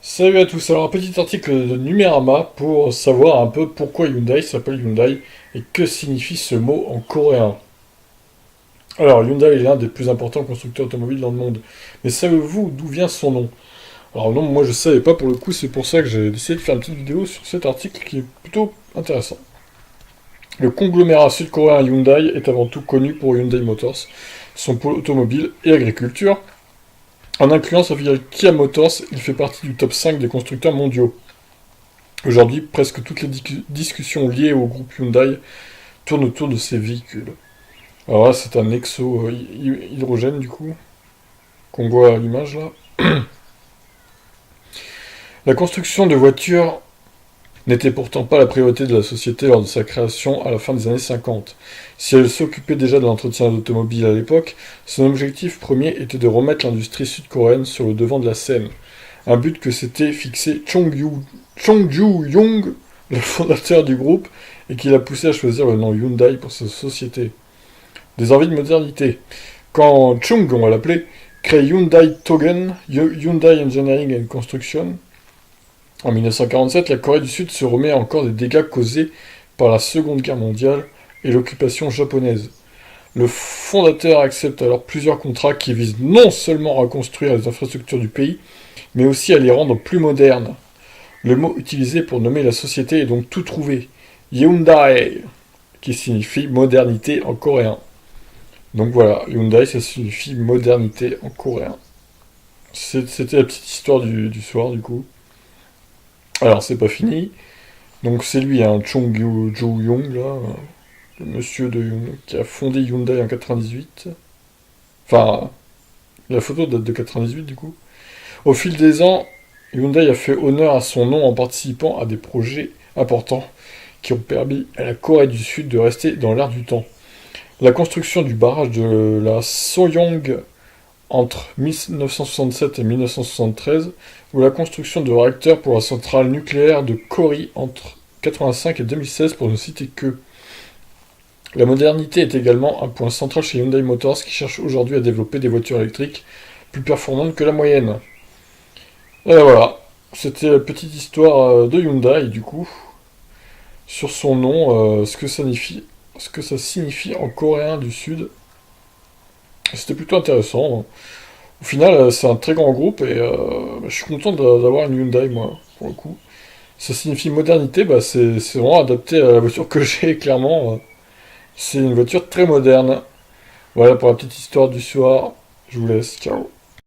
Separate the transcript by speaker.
Speaker 1: Salut à tous, alors un petit article de Numérama pour savoir un peu pourquoi Hyundai s'appelle Hyundai et que signifie ce mot en coréen. Alors Hyundai est l'un des plus importants constructeurs automobiles dans le monde, mais savez-vous d'où vient son nom? Alors non, moi je savais pas pour le coup, c'est pour ça que j'ai décidé de faire une petite vidéo sur cet article qui est plutôt intéressant. Le conglomérat sud-coréen Hyundai est avant tout connu pour Hyundai Motors, son pôle automobile et agriculture. En incluant sa filiale Kia Motors, il fait partie du top 5 des constructeurs mondiaux. Aujourd'hui, presque toutes les discussions liées au groupe Hyundai tournent autour de ces véhicules. Alors là, c'est un exo hydrogène du coup, qu'on voit à l'image là. La construction de voitures n'était pourtant pas la priorité de la société lors de sa création à la fin des années 50. Si elle s'occupait déjà de l'entretien d'automobiles à l'époque, son objectif premier était de remettre l'industrie sud-coréenne sur le devant de la scène. Un but que s'était fixé Chong-ju-yong, le fondateur du groupe, et qui l'a poussé à choisir le nom Hyundai pour sa société. Des envies de modernité. Quand Chung, on va l'appeler, crée Hyundai Togen, Hyundai Engineering and Construction, en 1947, la Corée du Sud se remet encore des dégâts causés par la Seconde Guerre mondiale et l'occupation japonaise. Le fondateur accepte alors plusieurs contrats qui visent non seulement à reconstruire les infrastructures du pays, mais aussi à les rendre plus modernes. Le mot utilisé pour nommer la société est donc tout trouvé. Hyundai, qui signifie modernité en coréen. Donc voilà, Hyundai, ça signifie modernité en coréen. C'était la petite histoire du soir, du coup. Alors, c'est pas fini. Donc c'est lui, hein, Chung Jo-young, là, le monsieur qui a fondé Hyundai en 98. Enfin, la photo date de 98, du coup. Au fil des ans, Hyundai a fait honneur à son nom en participant à des projets importants qui ont permis à la Corée du Sud de rester dans l'air du temps. La construction du barrage de la Soyong entre 1967 et 1973, ou la construction de réacteurs pour la centrale nucléaire de Kori entre 1985 et 2016 pour ne citer que. La modernité est également un point central chez Hyundai Motors qui cherche aujourd'hui à développer des voitures électriques plus performantes que la moyenne. Et voilà, c'était la petite histoire de Hyundai du coup, sur son nom, ce que ça signifie en coréen du Sud. C'était plutôt intéressant. Au final, c'est un très grand groupe et je suis content d'avoir une Hyundai, moi, pour le coup. Ça signifie modernité, bah c'est vraiment adapté à la voiture que j'ai, clairement. C'est une voiture très moderne. Voilà pour la petite histoire du soir. Je vous laisse, ciao.